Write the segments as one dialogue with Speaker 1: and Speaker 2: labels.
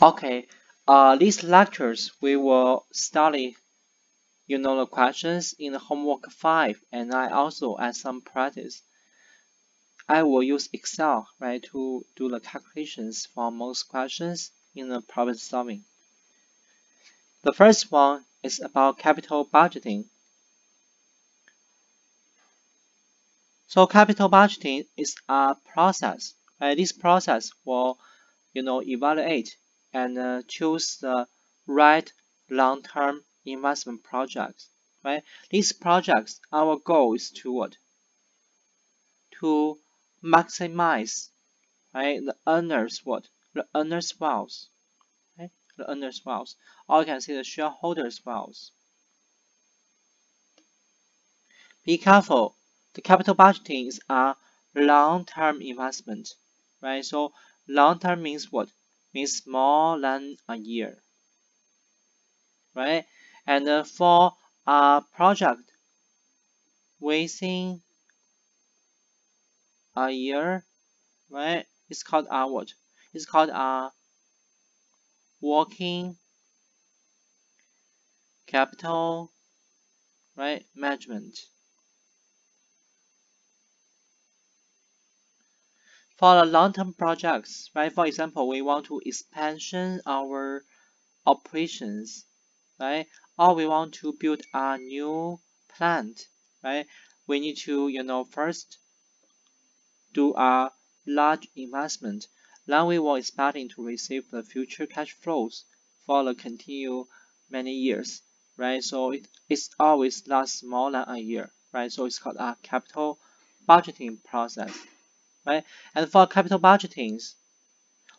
Speaker 1: Okay, these lectures we will study, the questions in the homework 5, and I also add some practice. I will use Excel, right, to do the calculations for most questions in the problem solving. The first one is about capital budgeting. So capital budgeting is a process, right? This process will, evaluate and choose the right long-term investment projects, right? These projects, our goal is to what? To maximize, right? The earners what? The earners' wealth, right? The earners' wealth, or you can say the shareholders' wealth. Be careful. The capital budgeting is a long-term investment, right? So long-term means what? Means more than a year, right? And for a project within a year, right? It's called a what? It's called a working capital, right? Management. For the long-term projects, right? For example, we want to expansion our operations, right? Or we want to build a new plant, right? We need to, first do a large investment. Then we will expecting to receive the future cash flows for the continue many years, right? So it's always lasts more than a year, right? So it's called a capital budgeting process, right? And for capital budgetings,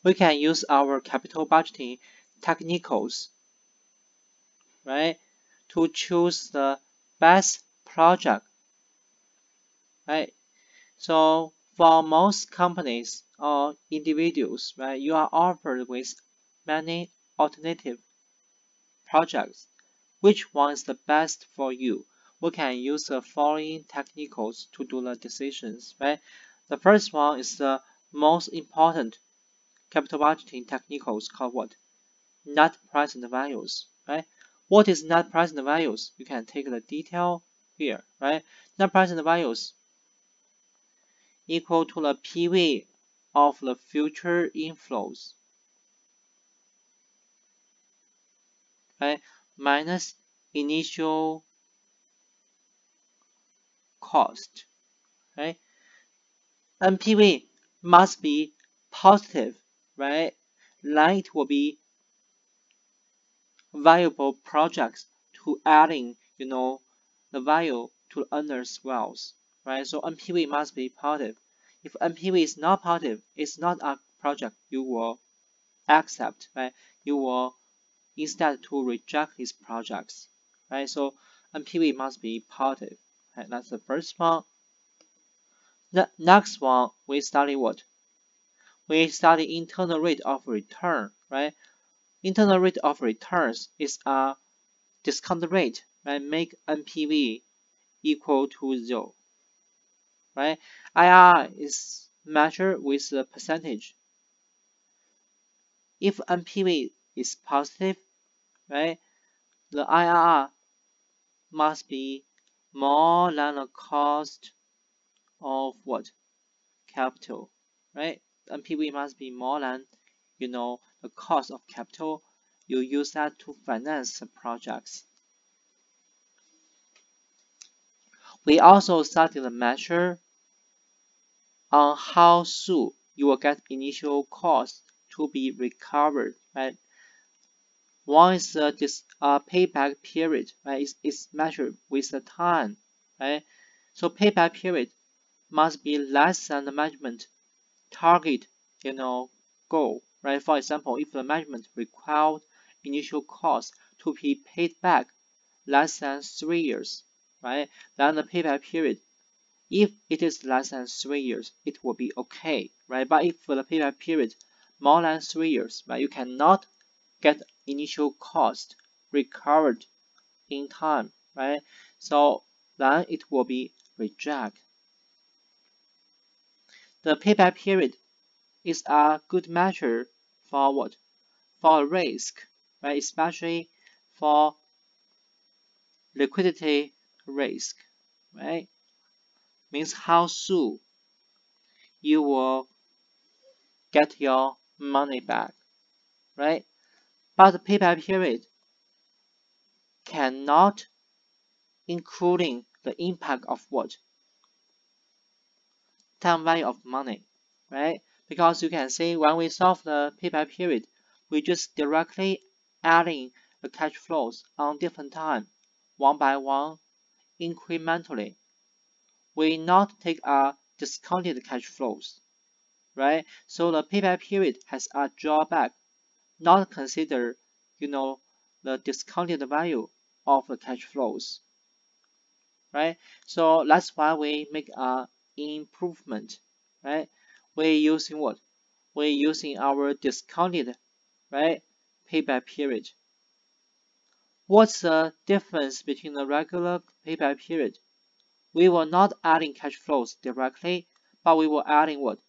Speaker 1: we can use our capital budgeting technicals, right, to choose the best project, right? So for most companies or individuals, right, you are offered with many alternative projects. Which one is the best for you? We can use the following technicals to do the decisions, right? The first one is the most important capital budgeting technicals called what? Net present values, right? What is net present values? You can take the detail here, right? Net present values equal to the PV of the future inflows, right? Minus initial cost, right? NPV must be positive, right? Then it will be valuable projects to adding, the value to earners' wealth, right? So NPV must be positive. If NPV is not positive, it's not a project you will accept, right? You will instead to reject these projects, right? So NPV must be positive, right? That's the first one. The next one, we study what? We study internal rate of return, right? Internal rate of returns is a discount rate, right? Make NPV equal to 0, right? IRR is measured with the percentage. If NPV is positive, right, the IRR must be more than the cost of what? Capital, right? NPV must be more than, the cost of capital. You use that to finance the projects. We also studied the measure on how soon you will get initial cost to be recovered, right? One is this payback period, right? It's measured with the time, right? So payback period must be less than the management target, goal, right? For example, if the management required initial cost to be paid back less than 3 years, right? Then the payback period, if it is less than 3 years, it will be okay, right? But if the payback period more than 3 years, right, you cannot get initial cost recovered in time, right? So then it will be reject. The payback period is a good measure for what? for risk, right? Especially for liquidity risk, right? Means how soon you will get your money back, right? But the payback period cannot including the impact of what? Time value of money, right? Because you can see when we solve the payback period, we just directly adding the cash flows on different time, one by one, incrementally. We not take a discounted cash flows, right? So the payback period has a drawback, not consider, the discounted value of the cash flows, right? So that's why we make a improvement, right? We're using what? We're using our discounted, right, payback period. What's the difference between the regular payback period? We were not adding cash flows directly, but we were adding what?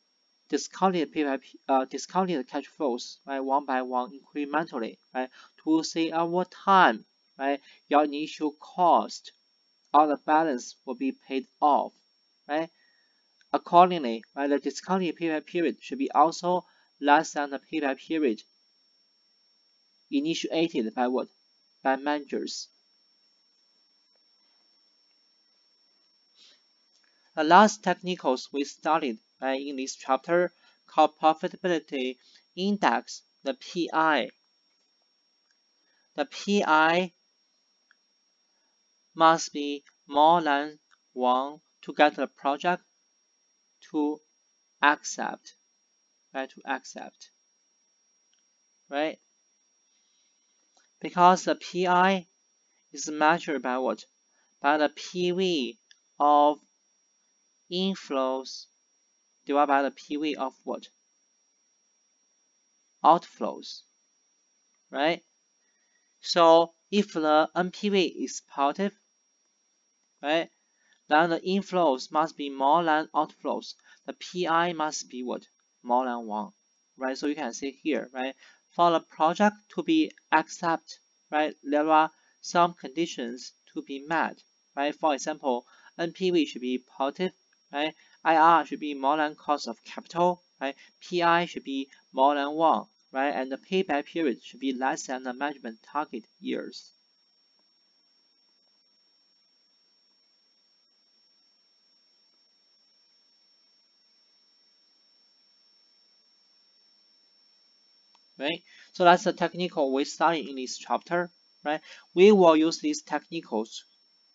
Speaker 1: Discounted cash flows, right, one by one incrementally, right, to see over time, right, your initial cost or the balance will be paid off, right? Accordingly, right, the discounted payback period should be also less than the payback period initiated by what? By managers. The last technicals we studied in this chapter called profitability index, the PI. The PI must be more than 1 to get the project to accept, right? To accept, right? Because the PI is measured by what? By the PV of inflows divided by the PV of what? Outflows, right? So if the NPV is positive, right, then the inflows must be more than outflows. The PI must be what? More than 1, right? So you can see here, right? For the project to be accepted, right, there are some conditions to be met, right? For example, NPV should be positive, right? IR should be more than cost of capital, right? PI should be more than 1, right? And the payback period should be less than the management target years. Right? So that's the technical we study in this chapter, right? We will use these technicals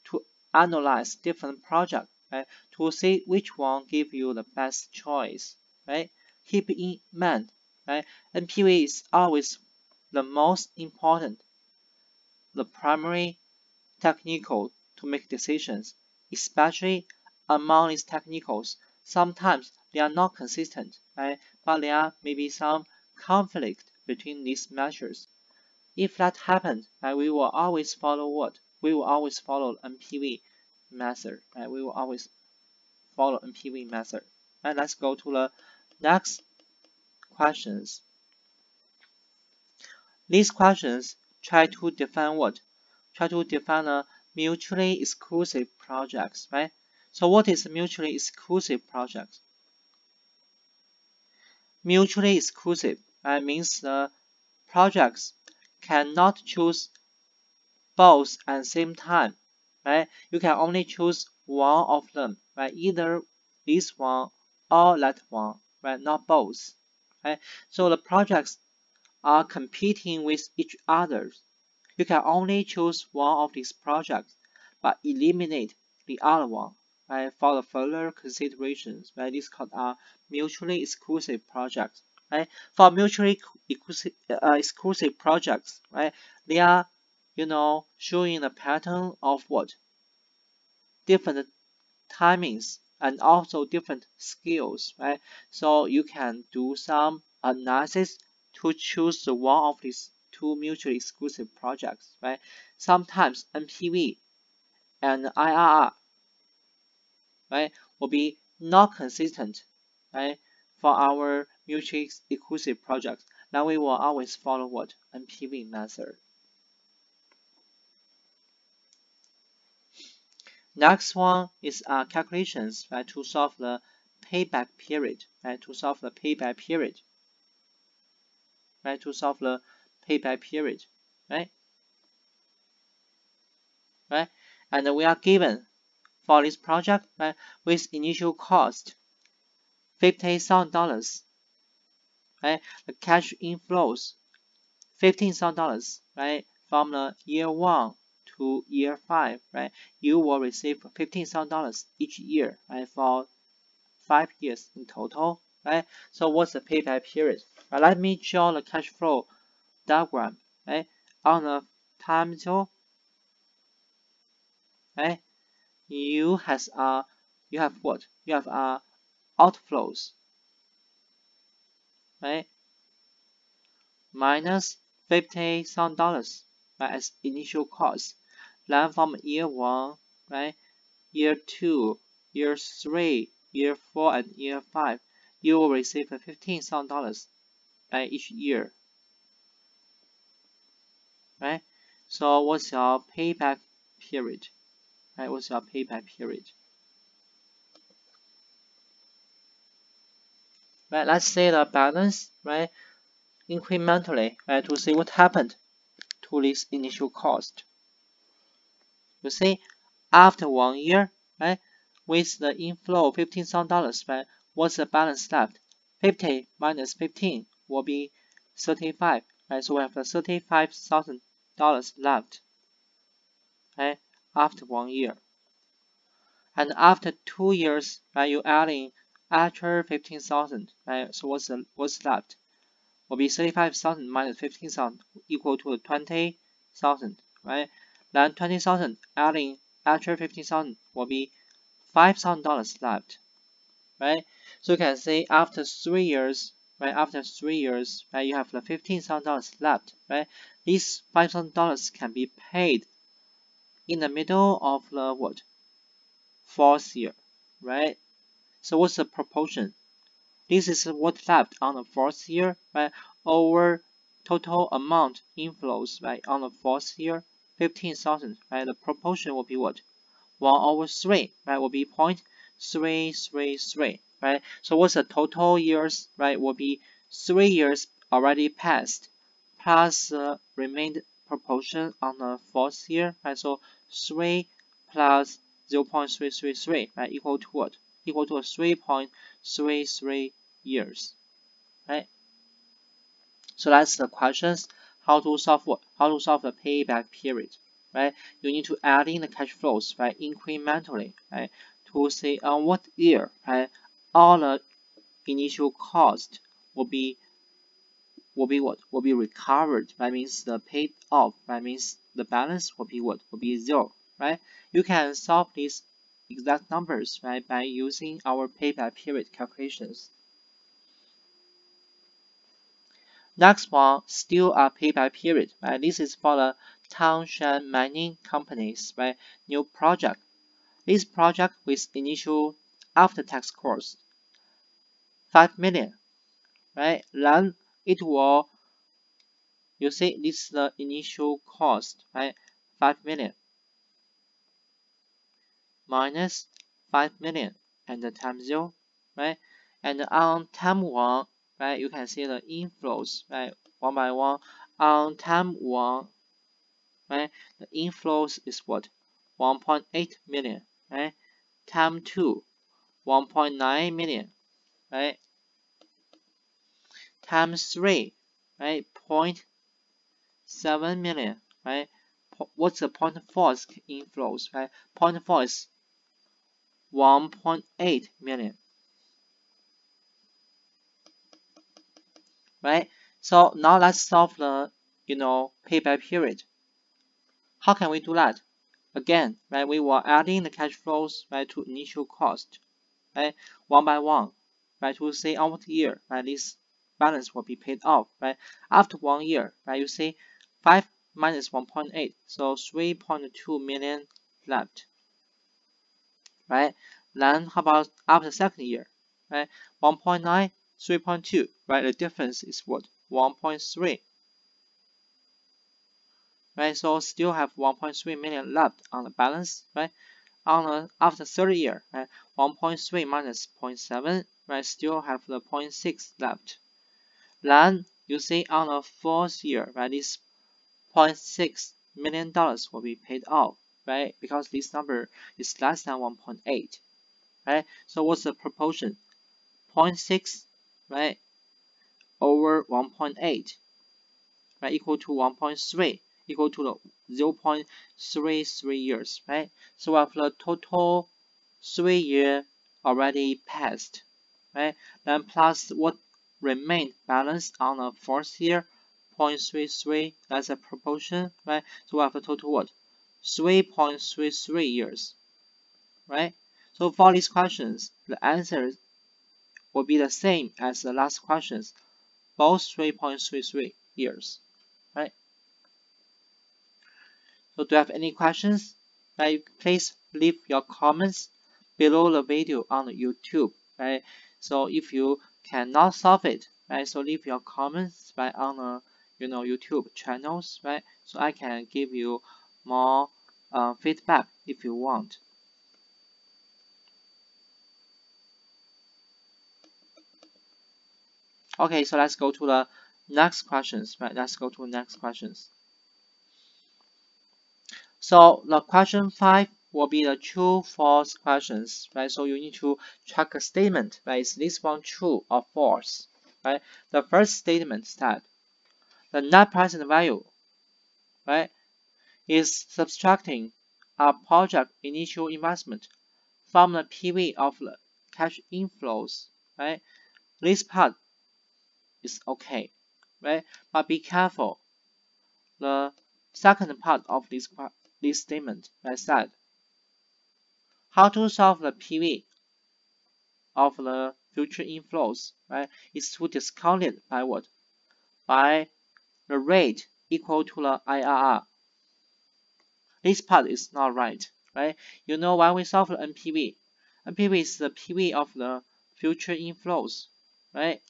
Speaker 1: to analyze different projects, right? To see which one give you the best choice, right? Keep in mind, right? NPV is always the most important, the primary technical to make decisions, especially among these technicals. Sometimes they are not consistent, right? But there may be some conflict between these measures. If that happens, right, we will always follow what? We will always follow NPV method, right? We will always follow NPV method. And let's go to the next questions. These questions try to define what? Try to define a mutually exclusive projects, right? So what is mutually exclusive projects? Mutually exclusive, right, means the projects cannot choose both at the same time, right? You can only choose one of them, right? Either this one or that one, right? Not both, right? So the projects are competing with each other. You can only choose one of these projects, but eliminate the other one, right? For the further considerations, right? This is called mutually exclusive projects, right? For mutually exclusive projects, right? They are, showing a pattern of what? Different timings and also different skills, right? So you can do some analysis to choose the one of these two mutually exclusive projects, right? Sometimes NPV and IRR, right, will be not consistent, right, for our mutually exclusive projects. Then we will always follow what? NPV method. Next one is calculations, right, to solve the payback period, right, to solve the payback period, right, to solve the payback period, right, right, and we are given for this project, right, with initial cost $50,000, right, the cash inflows $15,000, right, from the year 1 to year 5, right, you will receive $15,000 each year, right, for 5 years in total, right? So what's the payback period? Right, let me draw the cash flow diagram, right? On the time zone, right? You have what? You have outflows, right? Minus $50,000, right, as initial cost. Then from year 1, right? Year 2, year 3, year 4, and year 5, you will receive $15,000, right, each year, right? So what's your payback period? Right? What's your payback period? Right? Let's say the balance, right, incrementally, right, to see what happened to this initial cost. You see, after 1 year, right, with the inflow of $15,000, right, what's the balance left? 50 minus 15 will be 35, right? So we have $35,000 left, right, after 1 year. And after 2 years, right, you adding extra 15,000, right? So what's left? Will be 35,000 minus 15,000 equal to 20,000, right? Then 20,000 adding extra 15,000 will be $5,000 left, right? So you can say after 3 years, right? After 3 years, right, you have the $15,000 left, right? These $5,000 can be paid in the middle of the what? 4th year, right? So what's the proportion? This is what left on the 4th year, right? Over total amount inflows, right? On the 4th year, 15,000, right? The proportion will be what? 1/3, right? Will be 0.333, right? So what's the total years, right? Will be 3 years already passed, plus the remaining proportion on the 4th year, right? So 3 plus 0.333, right? Equal to what? Equal to 3.33 years, right? So that's the questions. How to solve what? How to solve the payback period, right? You need to add in the cash flows, right, incrementally, right, to say on what year, right, all the initial cost will be what? Will be recovered. That means the paid off. That means the balance will be what? Will be 0, right? You can solve these exact numbers, right, by using our payback period calculations. Next one, still a payback period, right? This is for the Tangshan mining companies, right? New project. This project with initial after-tax cost 5 million, right? Then it will, you see, this is the initial cost, right? 5 million minus 5 million and the time 0, right? And on time 1, right, you can see the inflows, right, one by one. On time 1, right, the inflows is what? 1.8 million, right? Time 2, 1.9 million, right? Time 3, right? 0.7 million, right? What's the 0.4 inflows, right? 0.4 is 1.8 million, right? So now let's solve the, payback period. How can we do that? Again, right, we will add in the cash flows, right, to initial cost, right, one by one, right, to say on what year, right, this balance will be paid off, right. After 1 year, right, you see 5 minus 1.8, so 3.2 million left, right. Then how about after 2nd year, right, 1.9, 3.2, right, the difference is what? 1.3, right? So still have 1.3 million left on the balance, right? After 30 year, right? 1.3 minus 0.7, right? Still have the 0.6 left. Then you see on the fourth year, right? This $0.6 million will be paid off, right? Because this number is less than 1.8, right? So what's the proportion? 0.6, right? Over 1.8, right? Equal to 1.3, equal to the 0.33 years, right? So we have the total 3 year already passed, right? Then plus what remained balance on the fourth year, 0.33, that's a proportion, right? So we have a total what? 3.33 years, right? So for these questions, the answer will be the same as the last questions, both 3.33 years, right? So do you have any questions? Right, please leave your comments below the video on the YouTube, right? So if you cannot solve it, right, so leave your comments right on the YouTube channels, right? So I can give you more feedback if you want. Okay, so let's go to the next questions, right? Let's go to the next questions. So the question 5 will be the true-false questions, right? So you need to check a statement, right? Is this one true or false, right? The first statement said the net present value, right, is subtracting a project initial investment from the PV of the cash inflows, right? This part is okay, right? But be careful. The second part of this statement, right, said how to solve the PV of the future inflows, right, is to discount it by what? By the rate equal to the IRR. This part is not right, right? You know why we solve the NPV? NPV is the PV of the future inflows, right?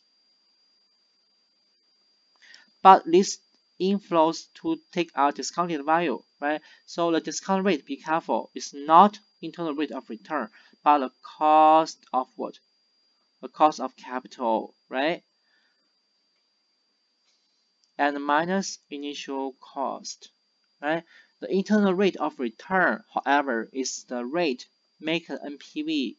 Speaker 1: But this inflows to take our discounted value, right? So the discount rate, be careful, is not internal rate of return, but the cost of what? The cost of capital, right? And minus initial cost, right? The internal rate of return, however, is the rate make the NPV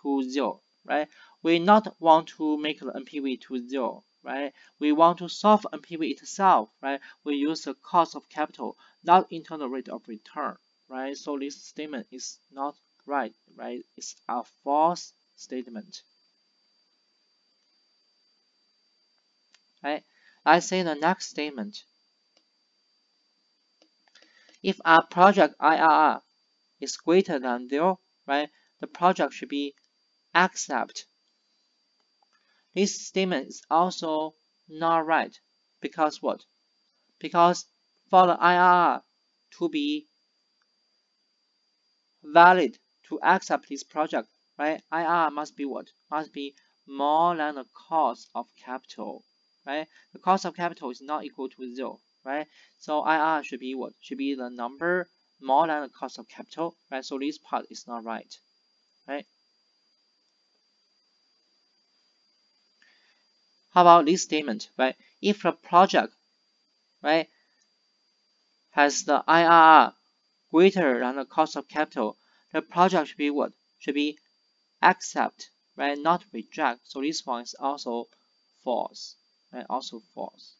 Speaker 1: to 0, right? We not want to make the NPV to 0, right? We want to solve NPV itself, right? We use the cost of capital, not internal rate of return, right? So this statement is not right, right? It's a false statement, right? Let's say the next statement. If our project IRR is greater than 0, right, the project should be accept. This statement is also not right because what? Because for the IRR to be valid to accept this project, right, IRR must be what? Must be more than the cost of capital, right? The cost of capital is not equal to 0, right? So IRR should be what? Should be the number more than the cost of capital, right? So this part is not right, right? How about this statement, right? If the project, right, has the IRR greater than the cost of capital, the project should be what? Should be accept, right? Not reject. So this one is also false, right? Also false.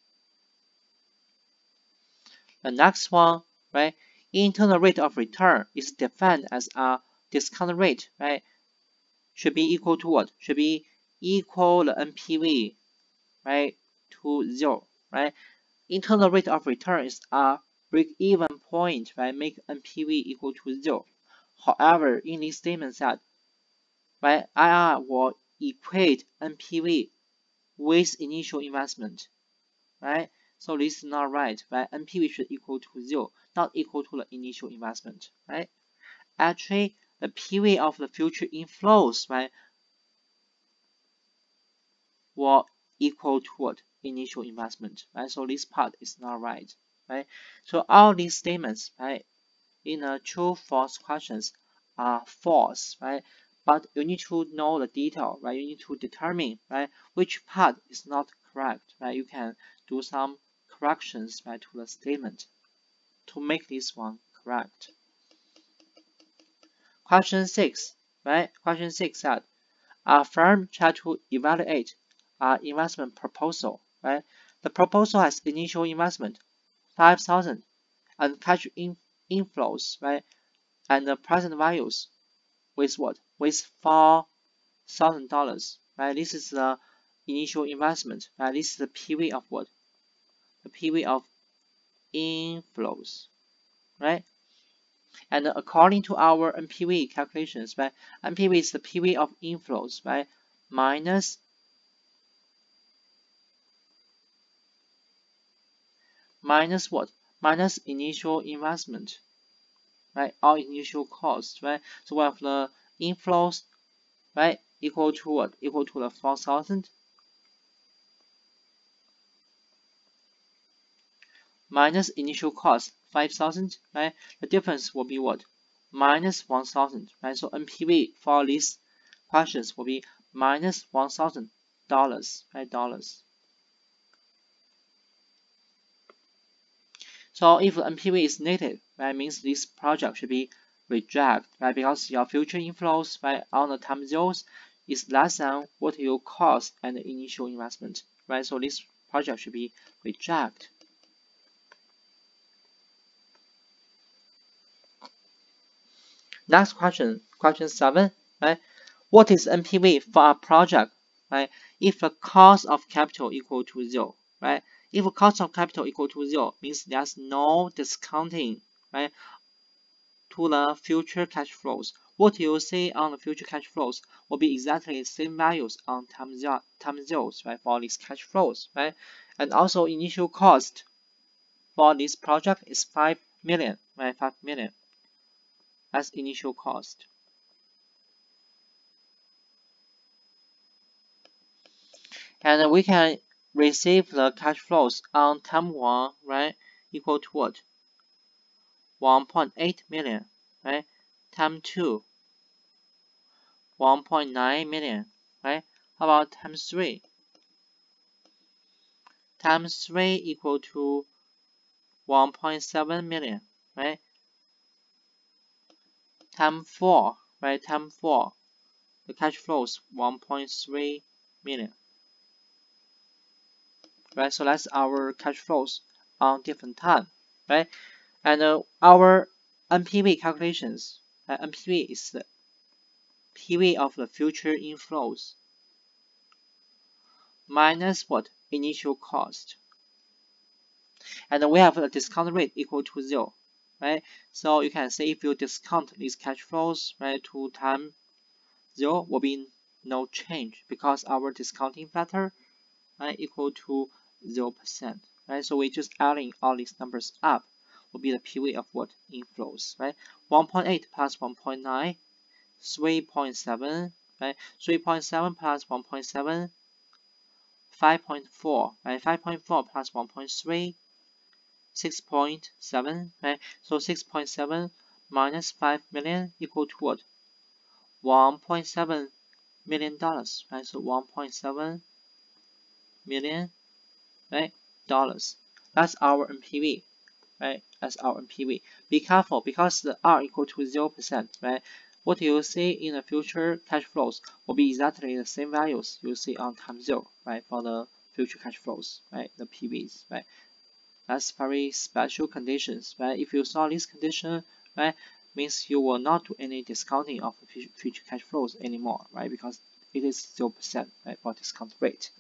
Speaker 1: The next one, right? Internal rate of return is defined as a discount rate, right? Should be equal to what? Should be equal the NPV, right, to 0, right? Internal rate of return is a break-even point, right? Make NPV equal to 0. However, in this statement that, right, IR will equate NPV with initial investment, right? So this is not right, right? NPV should equal to 0, not equal to the initial investment, right? Actually, the PV of the future inflows, right, will equal to what? Initial investment, right? So this part is not right, right? So all these statements, right, in a true-false questions are false, right? But you need to know the detail, right? You need to determine, right, which part is not correct, right? You can do some corrections, right, to the statement to make this one correct. Question 6, right? Question 6 said, a firm tried to evaluate an investment proposal, right? The proposal has initial investment 5,000 and cash inflows, right? And the present values with what? With $4,000, right? This is the initial investment, right? This is the PV of what? The PV of inflows, right? And according to our NPV calculations, right? NPV is the PV of inflows, right? Minus what? Minus initial investment, right? Or initial cost, right? So we have the inflows, right? Equal to what? Equal to the 4,000 minus initial cost 5,000, right? The difference will be what? Minus 1,000, right? So NPV for these questions will be minus $1,000, right? Dollars. So if NPV is negative, right, means this project should be rejected, right? Because your future inflows, right, on the time zeros is less than what you cost and the initial investment, right? So this project should be rejected. Next question, question 7, right? What is NPV for a project, right? If the cost of capital equal to 0, right? If the cost of capital equal to 0 means there's no discounting, right, to the future cash flows. What you see on the future cash flows will be exactly the same values on time zeros, right, for these cash flows, right? And also initial cost for this project is 5 million, right? 5 million as initial cost. And we can receive the cash flows on time 1, right, equal to what? 1.8 million, right? Time 2, 1.9 million, right? How about time 3? Time 3 equal to 1.7 million, right? Time 4, right? Time 4, the cash flows 1.3 million, right? So that's our cash flows on different time, right? And our NPV calculations, NPV is the PV of the future inflows minus what? Initial cost. And we have a discount rate equal to 0, right? So you can say if you discount these cash flows, right, to time 0 will be no change because our discounting factor, right, equal to 0%, right? So we just adding all these numbers up will be the PV of what? Inflows, right? 1.8 plus 1.9, 3.7, right? 3.7 plus 1.7, 5.4, right? 5.4 plus 1.3, 6.7, right? So 6.7 minus 5 million equal to what? $1.7 million, right? So 1.7 million, right? Dollars. That's our NPV, right? That's our NPV. Be careful because the R equal to 0%, right? What you see in the future cash flows will be exactly the same values you see on time 0, right? For the future cash flows, right? The PVs, right? That's very special conditions, right? If you saw this condition, right, means you will not do any discounting of the future cash flows anymore, right? Because it is 0%, right, for discount rate.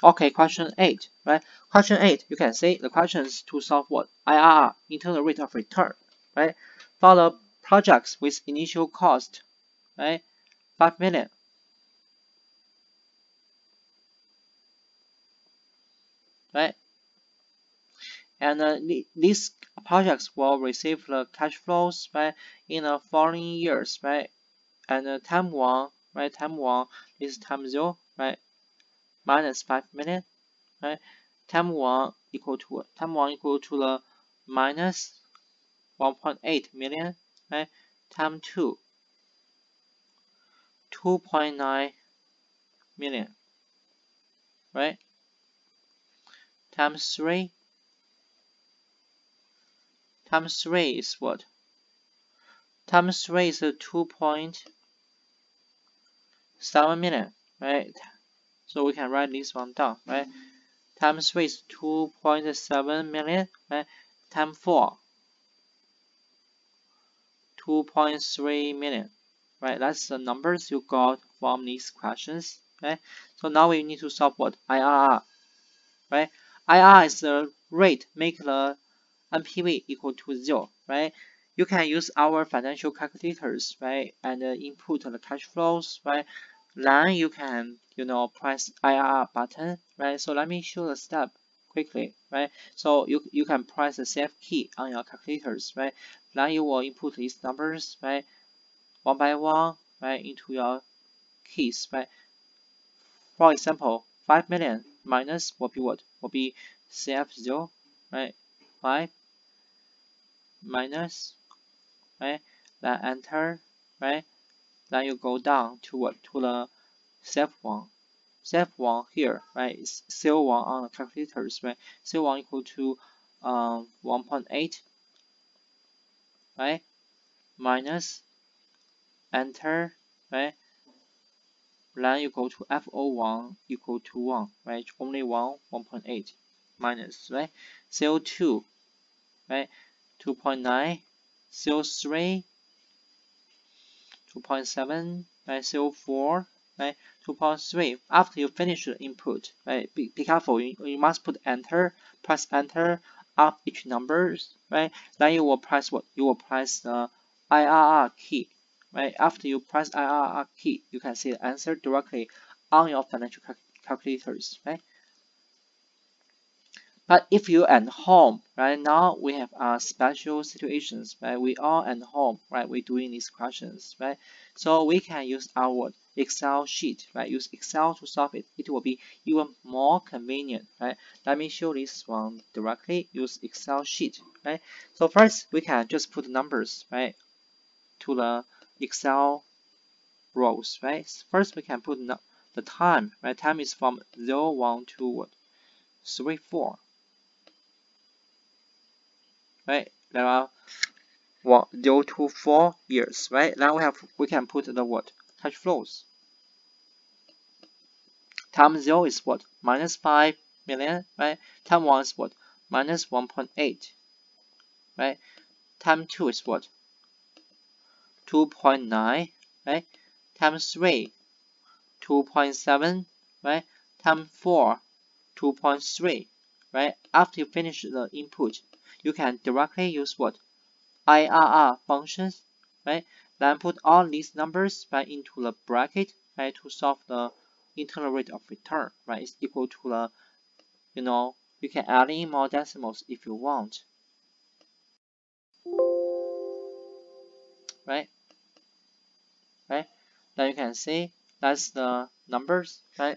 Speaker 1: Okay, question 8, right? Question 8, you can say the questions to solve what? IRR, internal rate of return, right? For the projects with initial cost, right, 5 million, right? And these projects will receive the cash flows, right, in the following years, right? And time 1 right? Time 1 is time 0, right? Minus 5 million, right? Time 1 equal to the minus 1.8 million, right? Time 2, 2.9 million, right? Time 3 is what? Time 3 is 2.7 million, right? So we can write this one down, right? Time 3 is 2.7 million, right? Time 4, 2.3 million, right? That's the numbers you got from these questions, right? So now we need to solve what? IRR, right? IRR is the rate make the NPV equal to 0, right? You can use our financial calculators, right? And input the cash flows, right? Then you can, press IRR button, right? So let me show the step quickly, right? So you can press the save key on your calculators, right? Then you will input these numbers, right? One by one, right? Into your keys, right? For example, 5 million minus will be what? Will be CF0, right? 5 minus, right? Then enter, right? Then you go down to what? To the step 1. Step 1 here, right? Is CO1 on the calculators, right? CO1 equal to 1.8, right? Minus, enter, right? Then you go to FO1 equal to 1, right? Only 1.8 minus, right? CO2, right? 2.9, CO3, 2.7, right? CO4, right? 2.3. After you finish the input, right? Be careful. You must put enter, press enter up each numbers, right? Then you will press what? You will press the IRR key, right? After you press IRR key, you can see the answer directly on your financial calculators, right? But if you're at home, right now we have special situations, right? We are at home, right? We're doing these questions, right? So we can use our Excel sheet, right? Use Excel to solve it. It will be even more convenient, right? Let me show this one directly. Use Excel sheet, right? So first we can just put numbers, right, to the Excel rows, right? First we can put the time, right? Time is from 0, 1 to what? 3, 4. Right, there are 0 to 4 years, right? Now we can put the what? Cash flows. Time 0 is what? Minus 5 million, right? Time 1 is what? Minus 1.8, right? Time 2 is what? 2.9, right? Time 3, 2.7, right? Time 4, 2.3, right? After you finish the input, you can directly use what? IRR functions, right? Then put all these numbers, right, into the bracket, right, to solve the internal rate of return, right? Is equal to the, you can add in more decimals if you want, right? Right? Then you can see that's the numbers, right?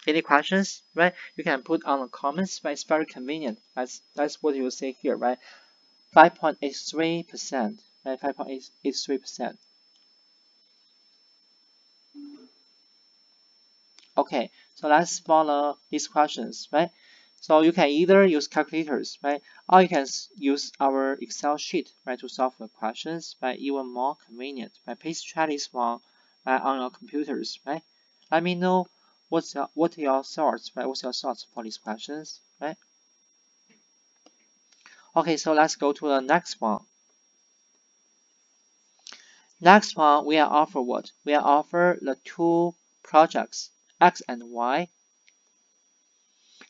Speaker 1: Any questions, right? You can put on the comments, right? It's very convenient. That's what you see here, right? 5.83%, right? 5.83%. Okay, so let's follow these questions, right? So you can either use calculators, right? Or you can use our Excel sheet, right, to solve the questions, right? Even more convenient, right? Please try this one, right, on your computers, right? Let me know what are your thoughts, right? What's your thoughts for these questions, right? Okay, so let's go to the next one. Next one, we are offered what? We are offered the two projects, X and Y.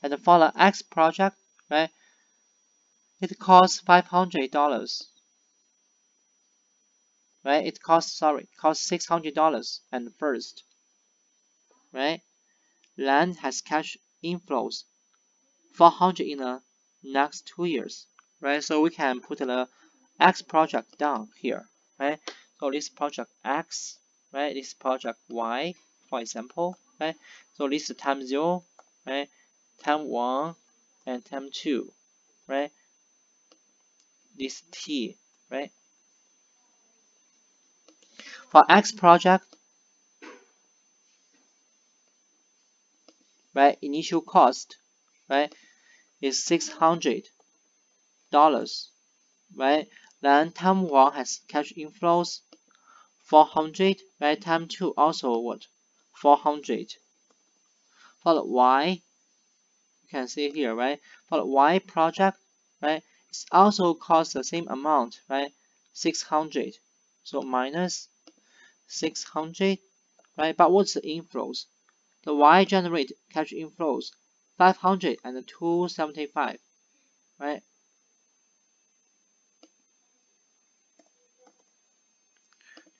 Speaker 1: And for the X project, right, it costs $500, right? It costs $600 and first, right? Land has cash inflows 400 in the next 2 years, right? So we can put the X project down here, right? So this project X, right? This project Y, for example, right? So this is time 0, right? Time 1 and time 2, right? This T, right? For X project, right? Initial cost, right? Is $600, right? Then time 1 has cash inflows 400, right? Time 2 also what? 400. For the Y, you can see here, right? For the Y project, right? It's also cost the same amount, right? 600. So minus 600, right? But what's the inflows? The Y generate cash inflows 500 and 275, right?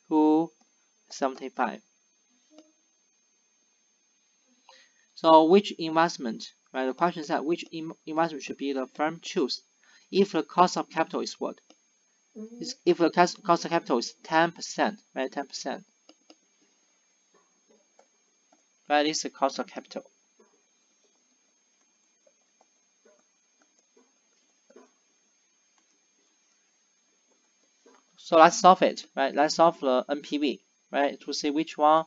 Speaker 1: 275. So which investment, right? The question is that which investment should be the firm choose if the cost of capital is what? If the cost of capital is 10%, right? 10%, right? This is the cost of capital. So let's solve it, right? Let's solve the NPV, right? To see which one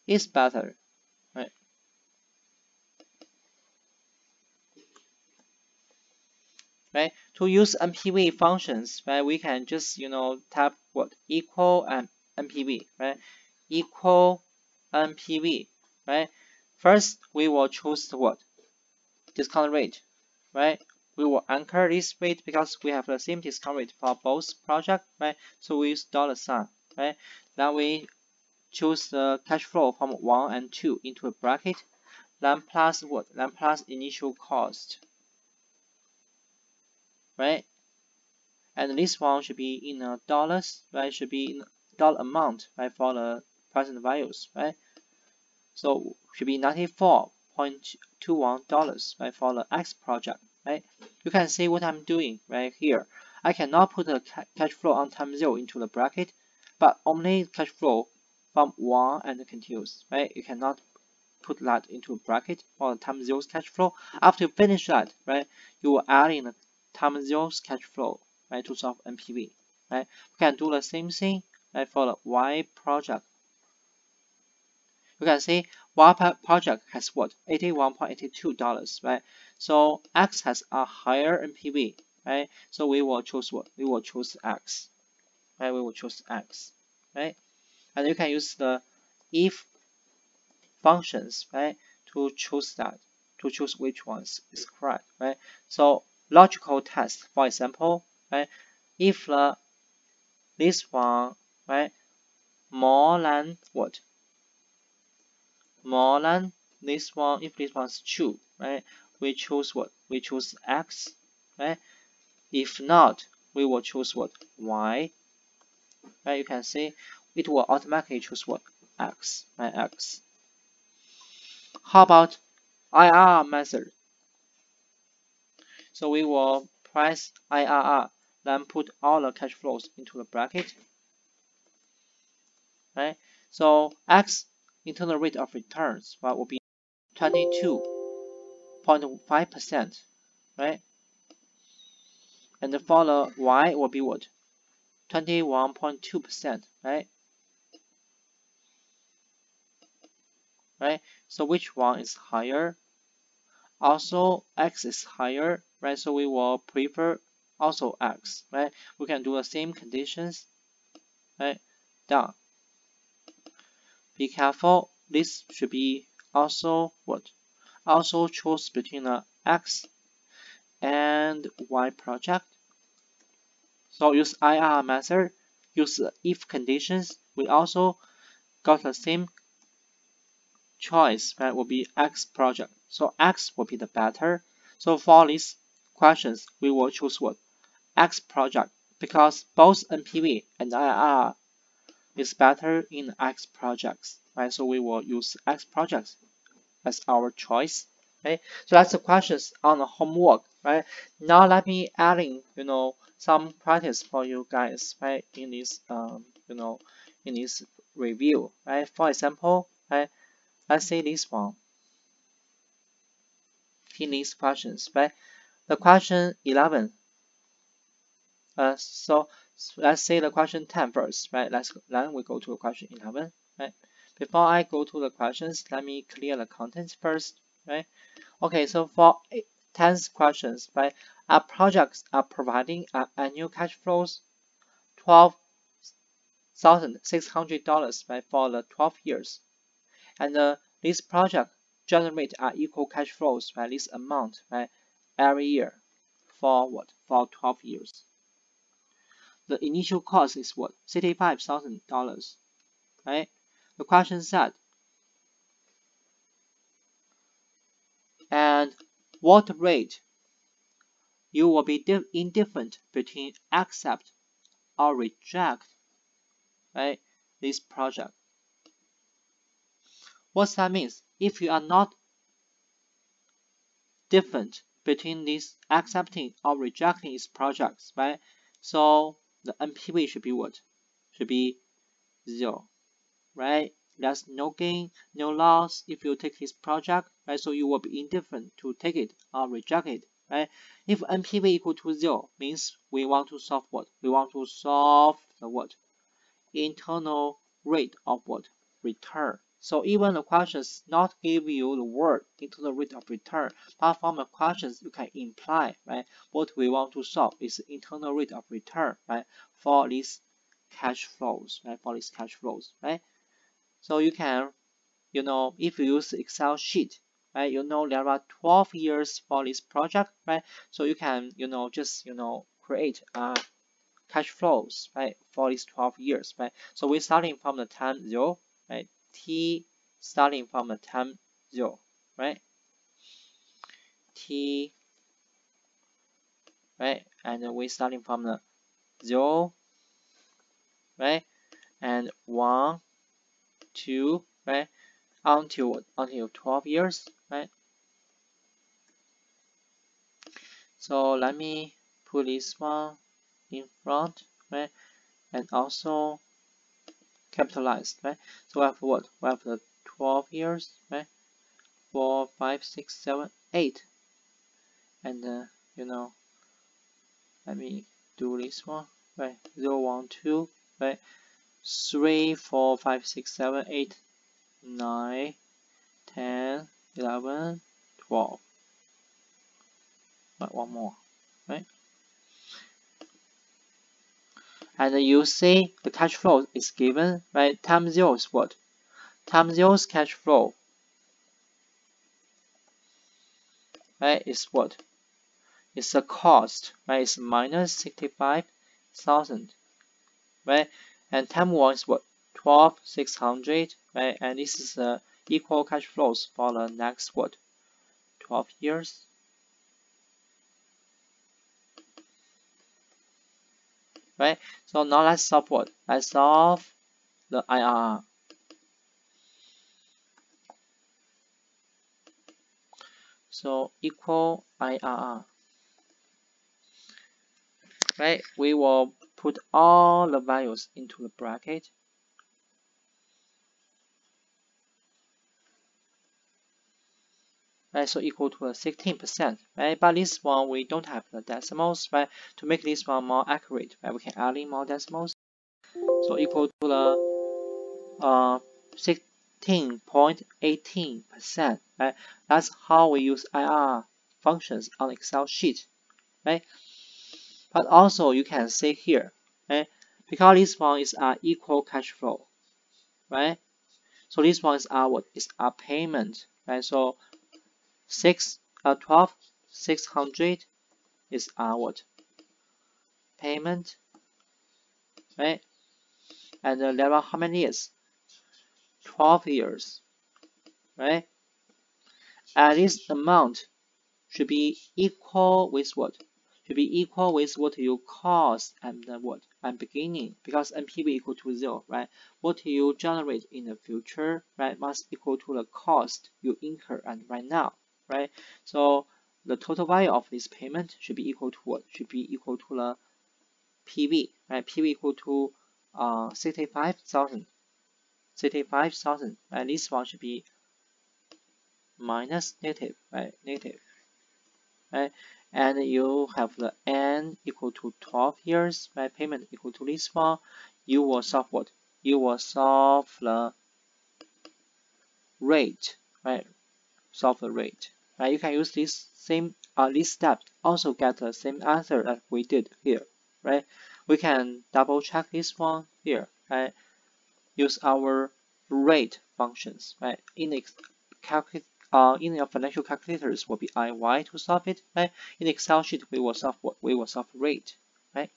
Speaker 1: is better, right? Right? To use NPV functions, right? We can just, type what? Equal and NPV, right? Equal NPV, right? First, we will choose the what? Discount rate, right? We will anchor this rate because we have the same discount rate for both projects, right? So we use $sign, right? Then we choose the cash flow from 1 and 2 into a bracket, then plus what? Then plus initial cost, right? And this one should be in dollars, right? Should be in dollar amount, right? For the present values, right? So should be $94.21, right? For the X project, right? You can see what I'm doing right here. I cannot put the cash flow on time 0 into the bracket, but only cash flow from 1 and continuous, right? You cannot put that into a bracket for the time 0's cash flow. After you finish that, right, you will add in the time 0's cash flow, right, to solve NPV, right? You can do the same thing, right, for the Y project. You can see Y project has what? $81.82, right? So X has a higher NPV, right? So we will choose what? We will choose X, right? We will choose X, right? And you can use the if functions, right, to choose which ones is correct, right? So logical test, for example, right, if this one, right, more than what? More than this one, if this one's true, right, we choose what? We choose X, right? If not, we will choose what? Y, right? You can see it will automatically choose what? X, right? X. How about IRR method? So we will press IRR, then put all the cash flows into the bracket, right? So X internal rate of returns, right, will be 22.5%, right? And for the Y will be what? 21.2%, right? Right? So which one is higher? Also, X is higher, right? So we will prefer also X, right? We can do the same conditions, right? Done. Be careful, this should be also what? Also choose between the X and Y project. So use IR method, use the if conditions. We also got the same choice, right? Will be X project. So X will be the better. So for these questions, we will choose what? X project because both NPV and IR is better in X projects, right? So we will use X projects as our choice, right? So that's the questions on the homework, right? Now let me adding, some practice for you guys, right? In this in this review, right? For example, right, let's say this one, these questions, right? The question 11. So let's say the question 10 first, right? Then we go to question 11, right? Before I go to the questions, let me clear the contents first, right? Okay, so for 10 questions, right? Our projects are providing annual cash flows $12,600, right, for the 12 years, and this project generate equal cash flows, right? This amount, right, every year for what? For 12 years. The initial cost is what? $65,000, right? The question said, and what rate you will be indifferent between accept or reject, right, this project. What that means? If you are not different between these accepting or rejecting these projects, right? So the NPV should be what? Should be 0, right? There's no gain, no loss if you take this project, right? So you will be indifferent to take it or reject it, right? If NPV equal to 0, means we want to solve what? We want to solve the what? Internal rate of what? Return. So even the questions not give you the word internal rate of return, but from the questions you can imply, right? What we want to solve is internal rate of return, right? For these cash flows, right? For these cash flows, right? So you can, if you use Excel sheet, right? There are 12 years for this project, right? So you can, just, create cash flows, right, for these 12 years, right? So we're starting from the time 0, right? T starting from the time 0, right? T, right? And we're starting from the 0, right? And 1, 2, right? Until 12 years, right? So let me put this one in front, right? And also capitalized, right? So we have what? We have the 12 years, right? 4, 5, 6, 7, 8. And let me do this one, right? 0, 1, 2, right? 3, 4, 5, 6, 7, 8, 9, 10, 11, 12. Right, one more, right? And you see the cash flow is given, right? Time 0 is what? Time 0's cash flow, right, is what? It's the cost, right? It's minus 65,000, right? And time 1 is what? 12,600, right? And this is the equal cash flows for the next what? 12 years. Right? So now let's solve what? Let's solve the IRR. So equal IRR. Right? We will put all the values into the bracket. Right? So equal to 16%. Right? But this one we don't have the decimals. Right? To make this one more accurate, right? We can add in more decimals. So equal to the 16.18%, right? That's how we use IR functions on Excel sheet, right? But also you can see here, right? Because this one is our equal cash flow, right? So this one is our what? Is our payment, right? So 12,600 is our what? Payment, right? And there are how many years? 12 years, right? And this amount should be equal with what? Should be equal with what you cost and what? And beginning, because NPV equal to 0, right? What you generate in the future, right, must equal to the cost you incur and right now, right? So the total value of this payment should be equal to what? Should be equal to the PV, right? PV equal to 65,000. 65,000. And this one should be minus negative, right? Negative, right? And you have the n equal to 12 years, right? Payment equal to this one. You will solve what? You will solve the rate, right? Solve the rate, right? You can use this step also get the same answer that we did here, right? We can double check this one here, right? Use our rate functions, right? In your financial calculators will be IY to solve it, right? In Excel sheet we will solve what? We will solve rate, right?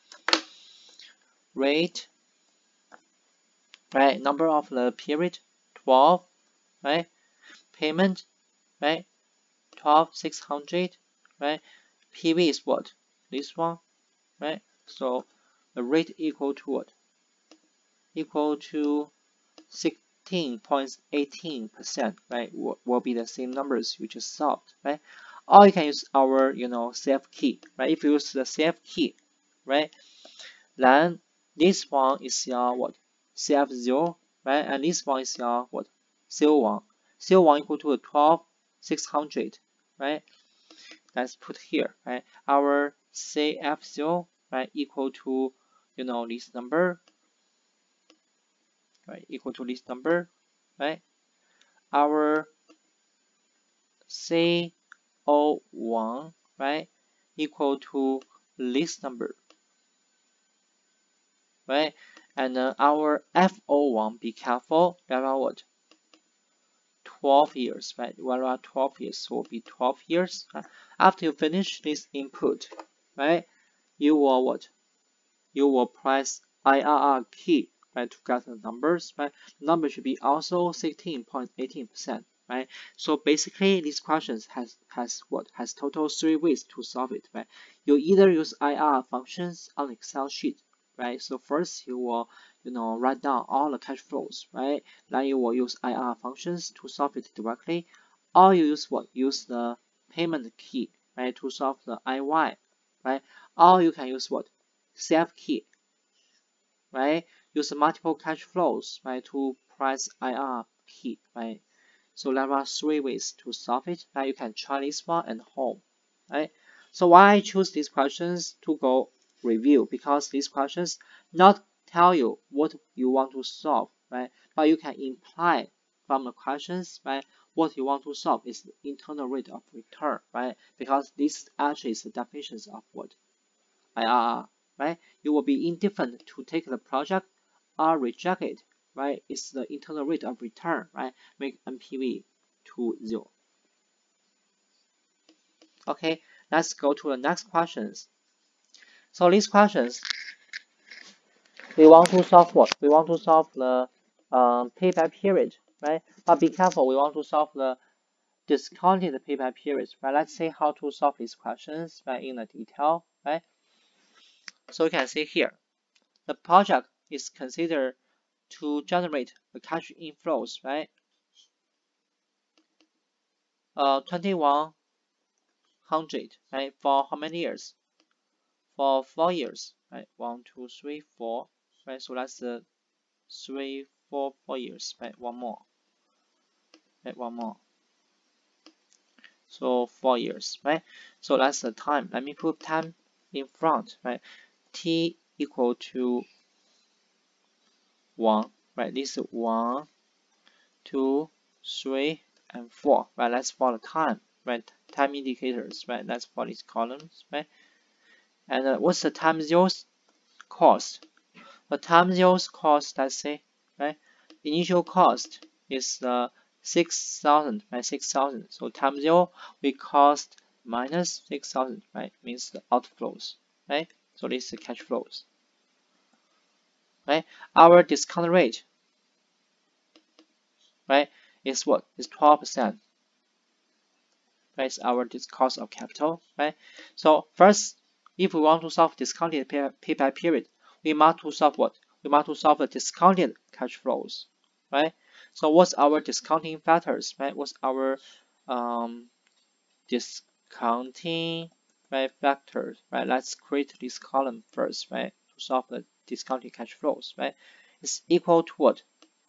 Speaker 1: Rate, right? Number of the period 12, right? Payment, right? 12,600, right? PV is what? This one, right? So the rate equal to what? Equal to 16.18%, right? Will be the same numbers you just solved, right? Or you can use our, CF key, right? If you use the CF key, right? Then this one is your what? CF0, right? And this one is your what? CO1. CO1 equal to 12,600, right? Let's put here, right? Our CF0, right, equal to, this number, right? Equal to this number, right? Our CO1, right, equal to this number, right? And our FO1, be careful, there are what? 12 years, right? There are 12 years, so it will be 12 years. Right? After you finish this input, right, you will what? You will press IRR key, right, to get the numbers, right? The number should be also 16.18%, right? So basically, these questions has total 3 ways to solve it, right? You either use IRR functions on Excel sheet, right? So first you will, write down all the cash flows, right? Then you will use IRR functions to solve it directly, or you use what? Use the payment key, right, to solve the IY, right? Or you can use what? CF key, right? Use multiple cash flows, right, to press IR key, right? So there are 3 ways to solve it, right? You can try this one at home, right? So why I choose these questions to go review? Because these questions not tell you what you want to solve, right? But you can imply from the questions, right? What you want to solve is the internal rate of return, right? Because this actually is the definitions of what? IRR, right? You will be indifferent to take the project or reject it, right? It's the internal rate of return, right? Make NPV to 0. Okay, let's go to the next questions. So these questions, we want to solve what? We want to solve the payback period, right? But be careful, we want to solve the discounted payback period, right? Let's see how to solve these questions, right, in the detail, right? So you can see here, the project is considered to generate the cash inflows, right? 2,100, right? For how many years? For 4 years, right? 1, 2, 3, 4, right? So that's the 3, 4, 4 years, right? One more, right? One more. So 4 years, right? So that's the time. Let me put time in front, right? T equal to 1, right? This is 1, 2, 3, and 4, right? That's for the time, right? Time indicators, right? That's for these columns, right? And what's the time zeros cost? The time zeros cost, let's say, right? Initial cost is 6,000, right? 6,000. So time zero, we cost minus 6,000, right? Means the outflows, right? So this is the cash flows, right? Our discount rate, right, is what? Is 12%. Right? It's our cost of capital, right? So first, if we want to solve discounted payback period, we must to solve what? We must to solve the discounted cash flows, right? So what's our discounting factors, right? What's our discounting, right, factors, right? Let's create this column first, right, to solve the discounted cash flows, right? It's equal to what?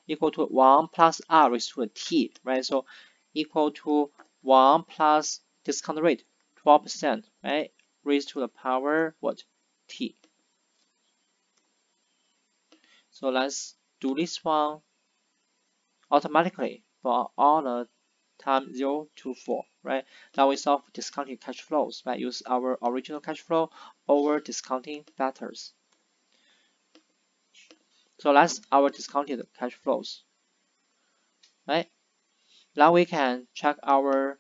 Speaker 1: Equal to 1 plus r raised to the t, right? So equal to 1 plus discount rate, 12%, right? Raised to the power, what? T. So let's do this one automatically for all the time 0 to 4, right? Now we solve discounted cash flows, right? Use our original cash flow over discounting factors. So that's our discounted cash flows, right? Now we can check our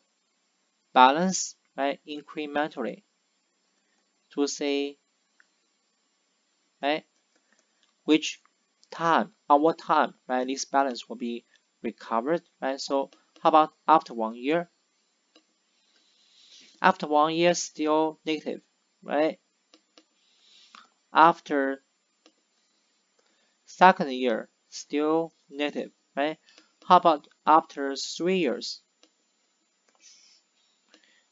Speaker 1: balance, right, incrementally to see, right, which time, at what time, right, this balance will be recovered, right? So how about after 1 year? After 1 year, still negative, right? After second year, still negative, right? How about after 3 years?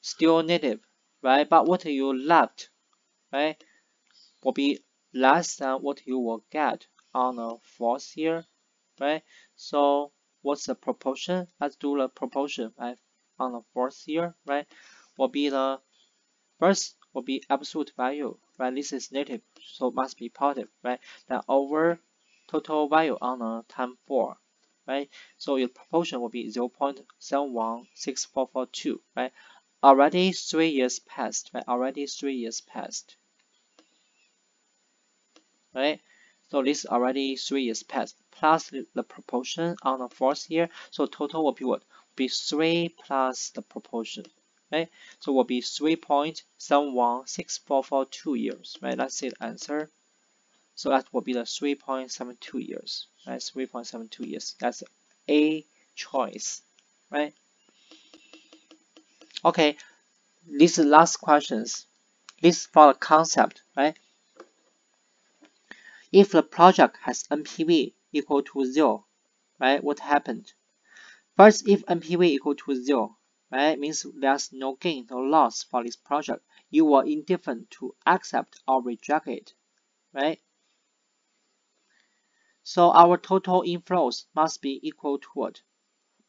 Speaker 1: Still negative, right? But what you left, right, will be less than what you will get on the fourth year, right? So what's the proportion? Let's do the proportion, right? On the fourth year, right? Will be the first will be absolute value, right? This is negative, so it must be positive, right? Then over total value on the time 4, right? So your proportion will be 0.716442, right? Already 3 years passed, right? Already 3 years passed, right? So this already 3 years passed, plus the proportion on the fourth year. So total will be what? Be 3 plus the proportion, right? So will be 3.716442 years, right? That's the answer. So that will be the 3.72 years, right? 3.72 years. That's A choice, right? Okay, these last questions. This for the concept, right? If the project has NPV equal to 0, right? What happened? First, if NPV equal to 0, right, means there's no gain, no loss for this project. You are indifferent to accept or reject it, right? So our total inflows must be equal to what?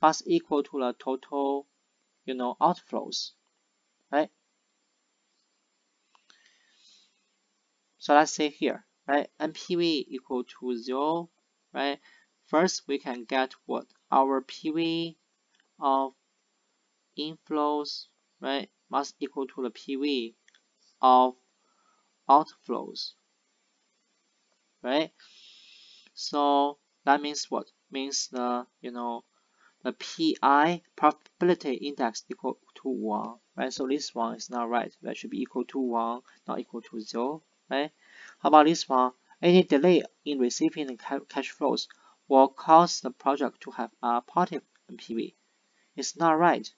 Speaker 1: Must equal to the total, outflows, right? So let's say here, right, NPV equal to 0, right? First, we can get what? Our PV of inflows, right, must equal to the PV of outflows, right? So that means what? Means the the PI probability index equal to 1, right? So this one is not right. That should be equal to 1, not equal to 0, right? How about this one? Any delay in receiving the cash flows will cause the project to have a positive NPV. It's not right,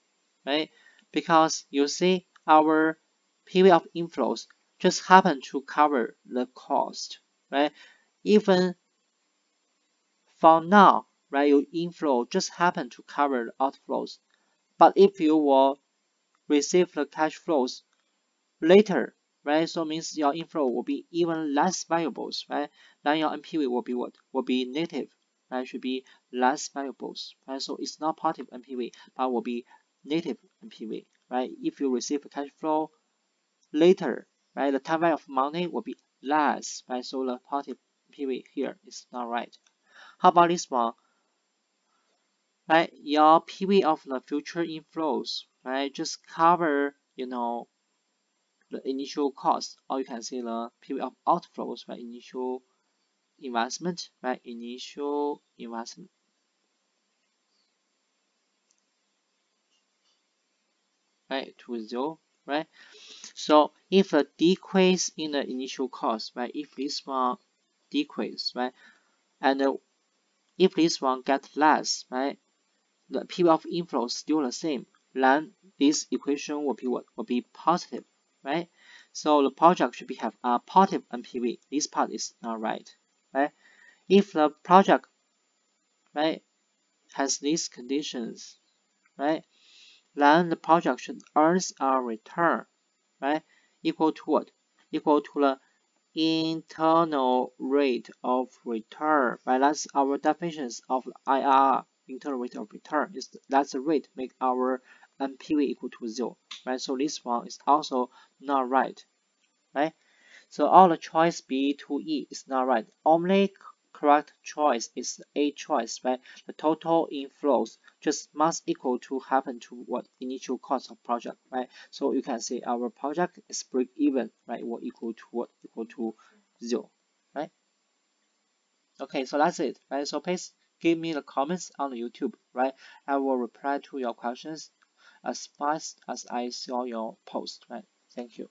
Speaker 1: right? Because you see our PV of inflows just happen to cover the cost, right? Even for now, right, your inflow just happen to cover the outflows. But if you will receive the cash flows later, right, so means your inflow will be even less valuables, right? Then your NPV will be what? Will be negative, right? Should be less valuables, right? So it's not positive NPV, but will be negative NPV, right? If you receive a cash flow later, right, the time value of money will be less, right? So the positive NPV here is not right. How about this one? Right, your PV of the future inflows, right, just cover, the initial cost, or you can say the PV of outflows, right, initial investment, right, initial investment, right, to 0, right. So if a decrease in the initial cost, right, if this one decrease, right, and if this one get less, right, the PV of inflow is still the same, then this equation will be what? Will be positive, right? So the project should have a positive NPV. This part is not right, right? If the project, right, has these conditions, right, then the project should earn a return, right, equal to what? Equal to the internal rate of return, right? That's our definitions of IRR, internal rate of return. That's the rate make our NPV equal to 0, right? So this one is also not right, right? So all the choice B to E is not right. Only correct choice is A choice, right? The total inflows just must equal to happen to what initial cost of project, right? So you can say our project is break even, right? Or equal to what? Equal to 0, right? Okay, so that's it, right? So please give me the comments on the YouTube, right? I will reply to your questions as fast as I saw your post, right? Thank you.